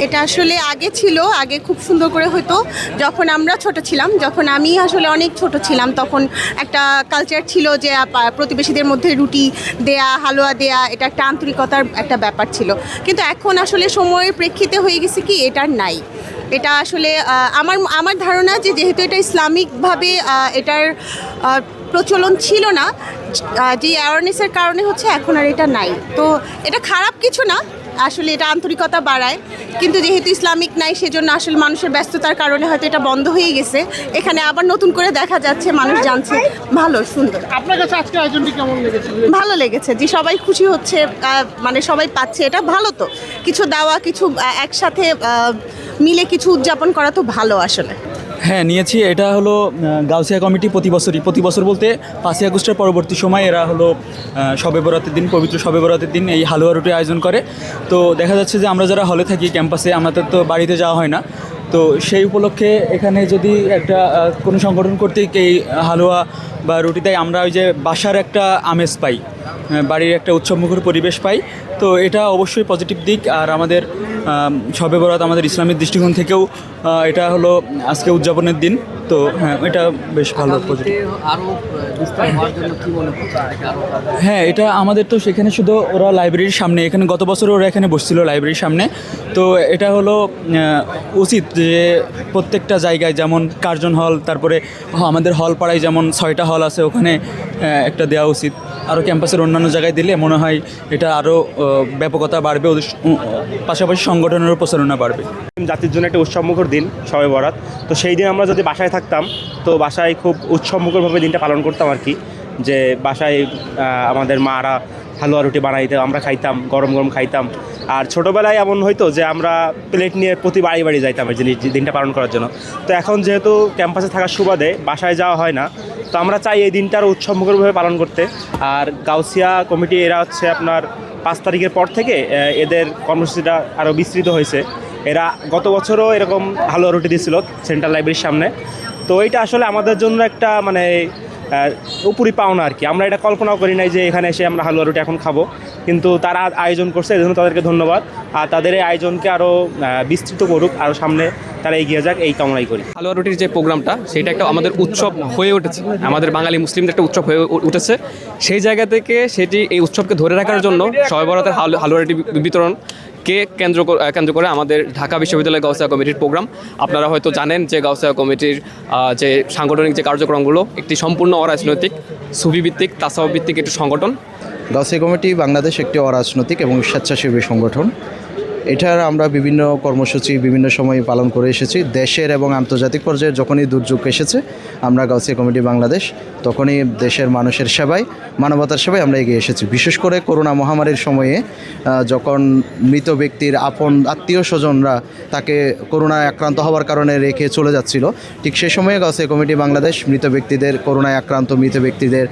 এটা আসলে আগে ছিল, আগে খুব সুন্দর করে হতো যখন আমরা ছোট ছিলাম। যখন আমি আসলে অনেক ছোট ছিলাম তখন একটা কালচার ছিল যে প্রতিবেশীদের মধ্যে রুটি দেয়া, হালুয়া দেয়া, এটা একটা আন্তরিকতার একটা ব্যাপার ছিল। কিন্তু এখন আসলে সময়ের প্রেক্ষিতে হয়ে গেছে কি এটা নাই। এটা আসলে আমার ধারণা যে যেহেতু এটা ইসলামিকভাবে এটার প্রচলন ছিল না, যে অ্যাওয়ারনেসের কারণে হচ্ছে এখন আর এটা নাই। তো এটা খারাপ কিছু না, আসলে এটা আন্তরিকতা বাড়ায়, কিন্তু যেহেতু ইসলামিক নাই সেজন্য আসলে মানুষের ব্যস্ততার কারণে হয়তো এটা বন্ধ হয়ে গেছে। এখানে আবার নতুন করে দেখা যাচ্ছে, মানুষ জানছে। ভালো, সুন্দর। আপনার কাছে আজকে আয়োজনটি কেমন লেগেছে? ভালো লেগেছে, যে সবাই খুশি হচ্ছে, মানে সবাই পাচ্ছে, এটা ভালো। তো কিছু দেওয়া, কিছু একসাথে মিলে কিছু উদযাপন করা তো ভালো আসলে। হ্যাঁ, নিয়েছি। এটা হলো গাউসিয়া কমিটি প্রতি বছর বলতে 5ই আগস্টের পরবর্তী সময় এরা হলো শবে বরাতের দিন, পবিত্র শবে বরাতের দিন এই হালুয়া রুটি আয়োজন করে। তো দেখা যাচ্ছে যে আমরা যারা হলে থাকি ক্যাম্পাসে, আমাদের তো বাড়িতে যাওয়া হয় না, তো সেই উপলক্ষে এখানে যদি একটা কোনো সংগঠন কর্তৃক এই হালুয়া বা রুটি দেয়, আমরা ওই যে বাসার একটা আমেজ পাই, বাড়ির একটা উৎসবমুখর পরিবেশ পাই। তো এটা অবশ্যই পজিটিভ দিক। আর আমাদের শবে বরাত আমাদের ইসলামের দৃষ্টিকোণ থেকেও এটা হলো আজকে উদযাপনের দিন। তো হ্যাঁ, এটা বেশ ভালো পজিটিভ। হ্যাঁ, এটা আমাদের তো সেখানে শুধু ওরা লাইব্রেরির সামনে, এখানে গত বছর ওরা এখানে বসছিল লাইব্রেরির সামনে। তো এটা হলো উচিত যে প্রত্যেকটা জায়গায়, যেমন কার্জন হল, তারপরে আমাদের হল পাড়ায় যেমন 6টা হল আছে, ওখানে একটা দেওয়া উচিত। আরও ক্যাম্পাসের অন্যান্য জায়গায় দিলে মনে হয় এটা আরও ব্যাপকতা বাড়বে, পাশাপাশি সংগঠনেরও প্রচারণা বাড়বে। জাতির জন্য একটা উৎসবমুখর দিন শবে বরাত। তো সেই দিন আমরা যদি বাসায় থাকতাম, তো বাসায় খুব উৎসবমুখরভাবে দিনটা পালন করতাম আর কি। যে বাসায় আমাদের মারা হালুয়া রুটি বানাইতে আমরা খাইতাম, গরম গরম খাইতাম। আর ছোটোবেলায় এমন হয়তো যে আমরা প্লেট নিয়ে প্রতি বাড়ি বাড়ি যাইতাম এই দিনটা পালন করার জন্য। তো এখন যেহেতু ক্যাম্পাসে থাকার সুবাদে বাসায় যাওয়া হয় না, তো আমরা চাই এই দিনটা আরও উৎসবমুখরভাবে পালন করতে। আর গাউসিয়া কমিটি এরা হচ্ছে আপনার 5 তারিখের পর থেকে এদের কর্মসূচিটা আরও বিস্তৃত হয়েছে। এরা গত বছরও এরকম হালুয়া রুটি দিয়েছিল সেন্ট্রাল লাইব্রেরির সামনে। তো এইটা আসলে আমাদের জন্য একটা মানে উপরি পাওনা আর কি। আমরা এটা কল্পনাও করি নাই যে এখানে এসে আমরা হালুয়া রুটি এখন খাবো, কিন্তু তারা আয়োজন করছে, এই জন্য তাদেরকে ধন্যবাদ। আর তাদের এই আয়োজনকে আরও বিস্তৃত করুক, আরও সামনে তারা এগিয়ে যাক, এই কামনাই করি। হালুয়া রুটির যে প্রোগ্রামটা, সেটা একটা আমাদের উৎসব হয়ে উঠেছে, আমাদের বাঙালি মুসলিমদের একটা উৎসব হয়ে উঠেছে। সেই জায়গা থেকে সেটি এই উৎসবকে ধরে রাখার জন্য শবে বরাতের হালুয়া রুটি বিতরণকে কেন্দ্র করে আমাদের ঢাকা বিশ্ববিদ্যালয় গাউসিয়া কমিটির প্রোগ্রাম। আপনারা হয়তো জানেন যে গাউসিয়া কমিটির যে সাংগঠনিক যে কার্যক্রমগুলো একটি সম্পূর্ণ অরাজনৈতিক, সুফিভিত্তিক, তাসাউফ ভিত্তিক একটি সংগঠন। গাউসিয়া কমিটি বাংলাদেশ একটি অরাজনৈতিক এবং স্বেচ্ছাসেবী সংগঠন। এটার আমরা বিভিন্ন কর্মসূচি বিভিন্ন সময়ে পালন করে এসেছি। দেশের এবং আন্তর্জাতিক পর্যায়ে যখনই দুর্যোগ এসেছে, আমরা গাউসিয়া কমিটি বাংলাদেশ তখনই দেশের মানুষের সেবায়, মানবতার সেবায় আমরা এগিয়ে এসেছি। বিশেষ করে করোনা মহামারীর সময়ে যখন মৃত ব্যক্তির আপন আত্মীয় স্বজনরা তাকে করোনায় আক্রান্ত হওয়ার কারণে রেখে চলে যাচ্ছিল, ঠিক সেই সময়ে গাউসিয়া কমিটি বাংলাদেশ মৃত ব্যক্তিদের, করোনায় আক্রান্ত মৃত ব্যক্তিদের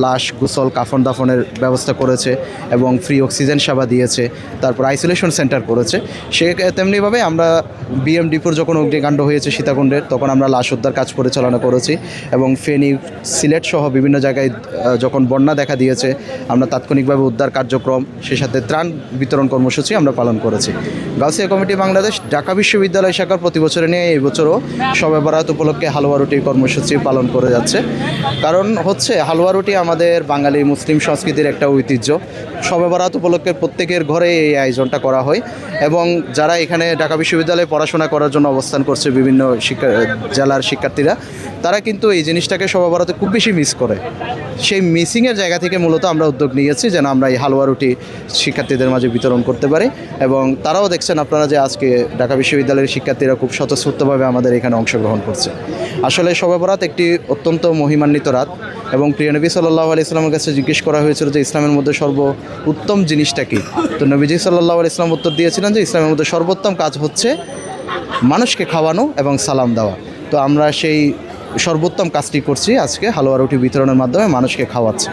লাশ, গোসল, কাফন দাফনের ব্যবস্থা করেছে এবং ফ্রি অক্সিজেন সেবা দিয়েছে। তারপর আইসোলেশন সেন্টার করেছে। সে তেমনিভাবে আমরা বিএমডিপুর যখন অগ্নিকাণ্ড হয়েছে সীতাকুণ্ডের, তখন আমরা লাশ উদ্ধার কাজ পরিচালনা করেছি এবং ফেনী, সিলেট সহ বিভিন্ন জায়গায় যখন বন্যা দেখা দিয়েছে, আমরা তাৎক্ষণিকভাবে উদ্ধার কার্যক্রম, সেই সাথে ত্রাণ বিতরণ কর্মসূচি আমরা পালন করেছি। গাউসিয়া কমিটি বাংলাদেশ ঢাকা বিশ্ববিদ্যালয় শাখার প্রতি বছরে নিয়ে এই বছরও শবে বরাত উপলক্ষে হালুয়া রুটির কর্মসূচি পালন করে যাচ্ছে। কারণ হচ্ছে হালুয়া রুটি আমাদের বাঙালি মুসলিম সংস্কৃতির একটা ঐতিহ্য। শবে বরাত উপলক্ষে প্রত্যেকের ঘরে এই আয়োজনটা করা হয় এবং যারা এখানে ঢাকা বিশ্ববিদ্যালয়ে পড়াশোনা করার জন্য অবস্থান করছে বিভিন্ন জেলার শিক্ষার্থীরা, তারা কিন্তু এই জিনিসটাকে শবে বরাতে খুব বেশি মিস করে। সেই মিসিংয়ের জায়গা থেকে মূলত আমরা উদ্যোগ নিয়েছি যেন আমরা এই হালুয়া রুটি শিক্ষার্থীদের মাঝে বিতরণ করতে পারি। এবং তারাও দেখছেন আপনারা যে আজকে ঢাকা বিশ্ববিদ্যালয়ের শিক্ষার্থীরা খুব স্বতঃস্ফূর্তভাবে আমাদের এখানে অংশগ্রহণ করছে। আসলে শবে বরাত একটি অত্যন্ত মহিমান্বিত রাত এবং প্রিয় নবী সাল্লাল্লাহু আলাইহি ইসলামের কাছে জিজ্ঞেস করা হয়েছিল যে ইসলামের মধ্যে সর্বোত্তম জিনিসটা কী। তো নবীজি সাল্লাল্লাহু আলাইহি ইসলাম উত্তর দিয়েছিলেন যে ইসলামের মধ্যে সর্বোত্তম কাজ হচ্ছে মানুষকে খাওয়ানো এবং সালাম দেওয়া। তো আমরা সেই সর্বোত্তম কাজটি করছি আজকে হালুয়া রুটি বিতরণের মাধ্যমে মানুষকে খাওয়াচ্ছি।